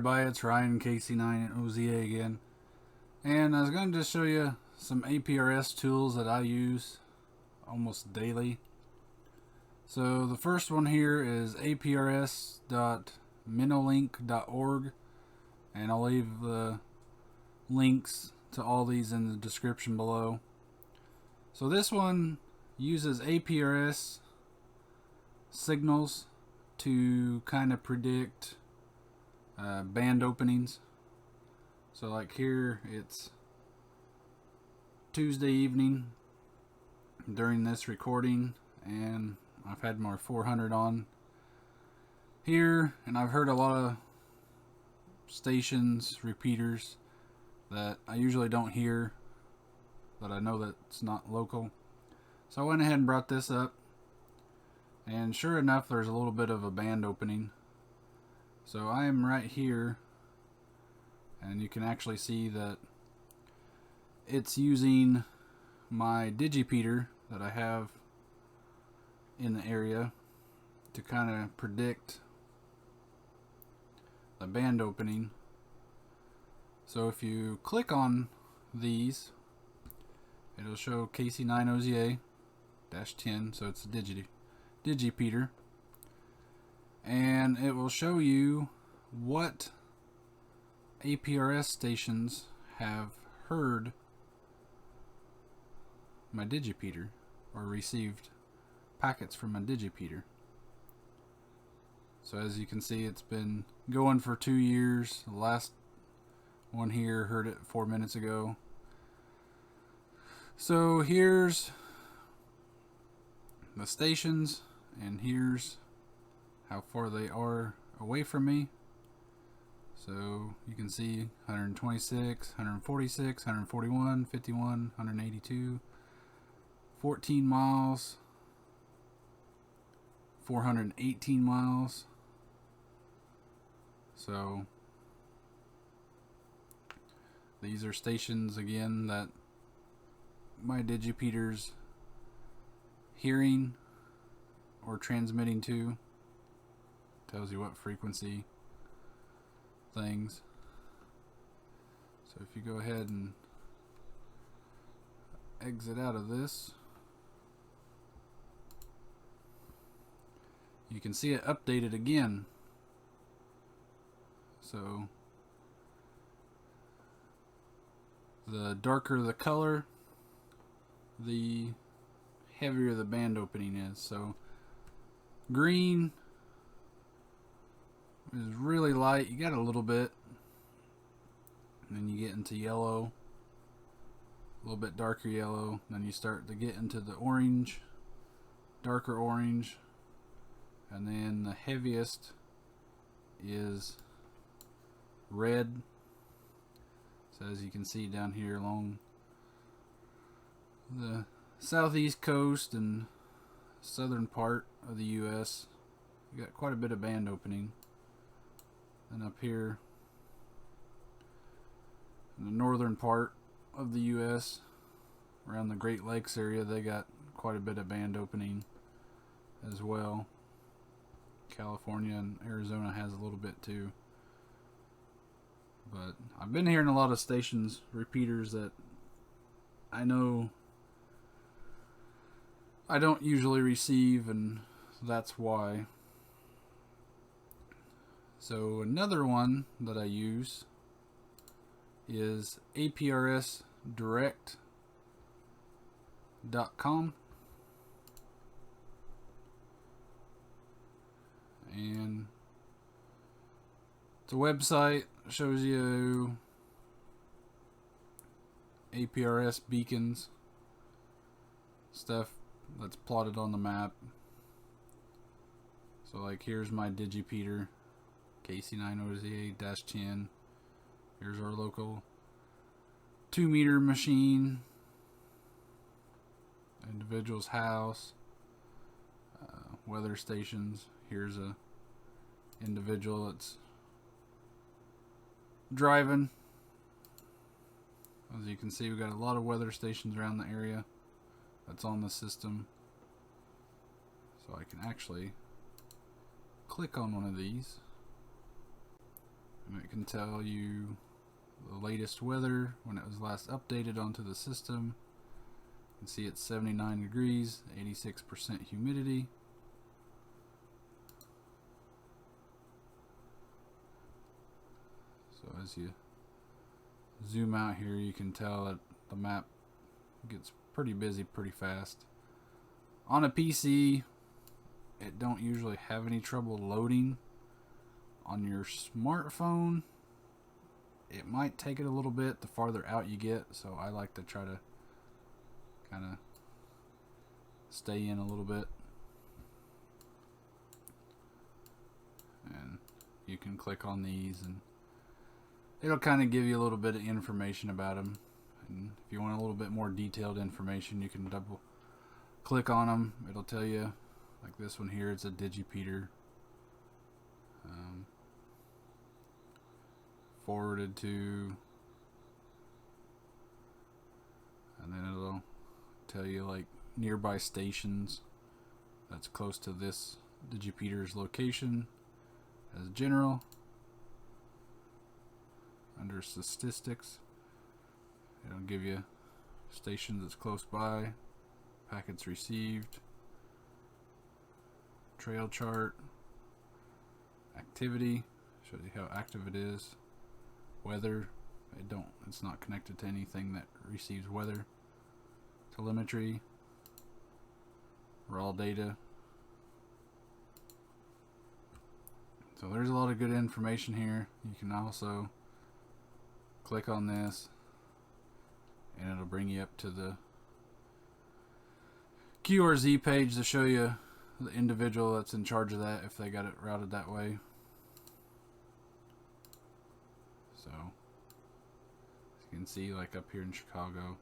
Everybody, it's Ryan KC9 at OZA again, and I was going to just show you some APRS tools that I use almost daily. So the first one here is aprs.minolink.org, and I'll leave the links to all these in the description below. So this one uses APRS signals to kind of predict band openings. So like here it's Tuesday evening during this recording, and I've had my 400 on here, and I've heard a lot of stations, repeaters that I usually don't hear, but I know that it's not local. So I went ahead and brought this up, and sure enough, there's a little bit of a band opening. So I am right here, and you can actually see that it's using my Digipeater that I have in the area to kind of predict the band opening. So if you click on these, it'll show KC9OZA-10, so it's a Digipeater. And it will show you what APRS stations have heard my Digipeater or received packets from my Digipeater. So as you can see, it's been going for 2 years. The last one here heard it 4 minutes ago. So here's the stations, and here's how far they are away from me. So you can see 126, 146, 141, 51, 182, 14 miles, 418 miles. So these are stations again that my Digipeater's hearing or transmitting to. Tells you what frequency things. So if you go ahead and exit out of this, you can see it updated again. So the darker the color, the heavier the band opening is. So green is really light. You got a little bit, and then you get into yellow, a little bit darker yellow, then you start to get into the orange, darker orange, and then the heaviest is red. So as you can see down here along the southeast coast and southern part of the US, you got quite a bit of band opening. And up here in the northern part of the US, around the Great Lakes area, they got quite a bit of band opening as well. California and Arizona has a little bit too. But I've been hearing a lot of stations, repeaters that I know I don't usually receive, and that's why. So another one that I use is Aprs Direct.com, and it's a website that shows you APRS beacons, stuff that's plotted on the map. So like here's my Digipeater KC9OZA-10. Here's our local 2-meter machine, individual's house, weather stations. Here's a individual that's driving. As you can see, we've got a lot of weather stations around the area that's on the system. So I can actually click on one of these, And it can tell you the latest weather when it was last updated onto the system. You can see it's 79 degrees, 86% humidity. So as you zoom out here, you can tell that the map gets pretty busy pretty fast. On a PC, it don't usually have any trouble loading. On your smartphone, it might take it a little bit the farther out you get, so I like to try to kind of stay in a little bit. And you can click on these and it'll kind of give you a little bit of information about them. And if you want a little bit more detailed information, you can double click on them. It'll tell you, like this one here, it's a Digipeater. Forwarded to, and then it'll tell you like nearby stations that's close to this Digipeater's location as general. Under statistics, it'll give you stations that's close by, packets received, trail chart, activity, shows you how active it is, weather, it's not connected to anything that receives weather, telemetry, raw data. So there's a lot of good information here. You can also click on this and it'll bring you up to the QRZ page to show you the individual that's in charge of that if they got it routed that way. So as you can see, like up here in Chicago,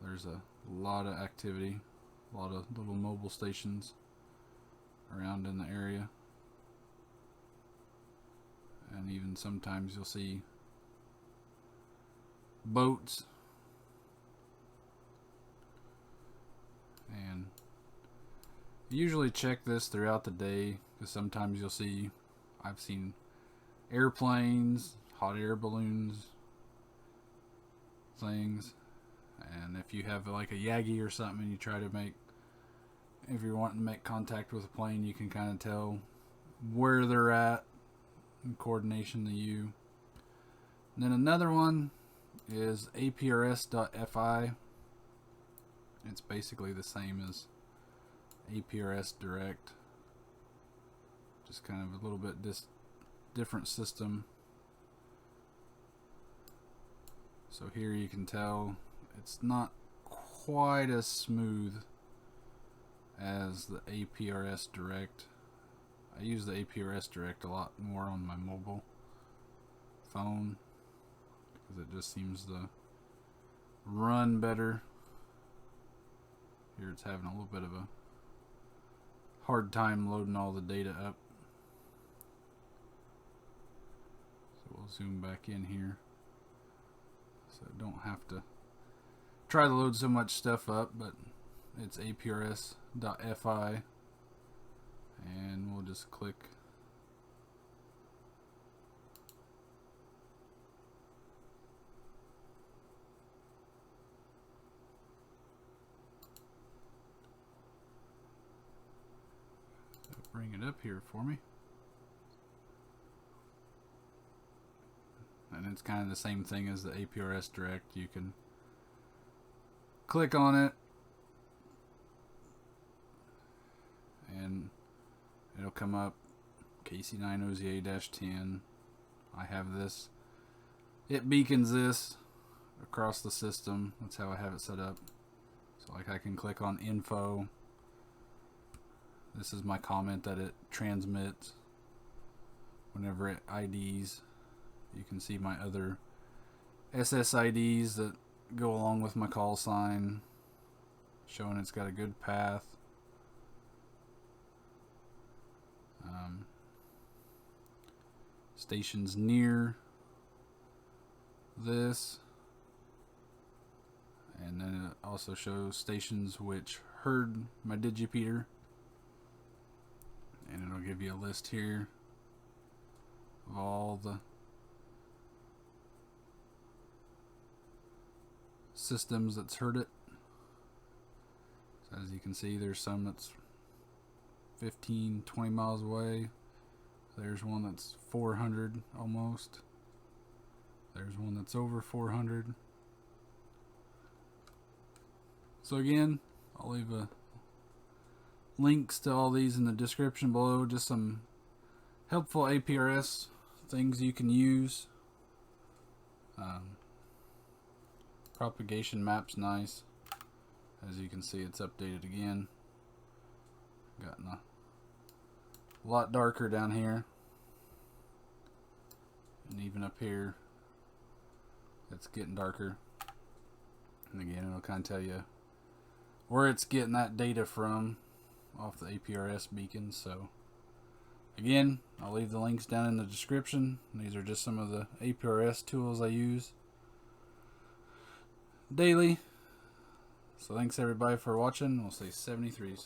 there's a lot of activity, a lot of little mobile stations around in the area. And even sometimes you'll see boats. And usually check this throughout the day, because sometimes you'll see, I've seen airplanes, hot air balloons, things. And if you have like a Yagi or something and you try to make, if you're wanting to make contact with a plane, you can kind of tell where they're at in coordination to you. And then another one is Aprs.fi. It's basically the same as Aprs Direct, just kind of a little bit different system. So here you can tell it's not quite as smooth as the Aprs Direct. I use the Aprs Direct a lot more on my mobile phone because it just seems to run better. Here it's having a little bit of a hard time loading all the data up. So we'll zoom back in here so I don't have to try to load so much stuff up, but it's Aprs.fi. And we'll just click bring it up here for me. And it's kind of the same thing as the Aprs Direct. You can click on it and it'll come up KC9OZA-10. I have this. It beacons this across the system. That's how I have it set up. So like I can click on info. This is my comment that it transmits whenever it IDs. You can see my other SSIDs that go along with my call sign, showing it's got a good path. Stations near this, and then it also shows stations which heard my Digipeater, and it'll give you a list here of all the systems that's heard it. So as you can see, there's some that's 15, 20 miles away. There's one that's 400 almost. There's one that's over 400. So again, I'll leave links to all these in the description below. Just some helpful APRS things you can use. Propagation map's nice. As you can see, it's updated again. Gotten a lot darker down here, and even up here it's getting darker. And again, it'll kind of tell you where it's getting that data from off the APRS beacons. So again, I'll leave the links down in the description. These are just some of the APRS tools I use daily. So thanks everybody for watching. We'll say 73s.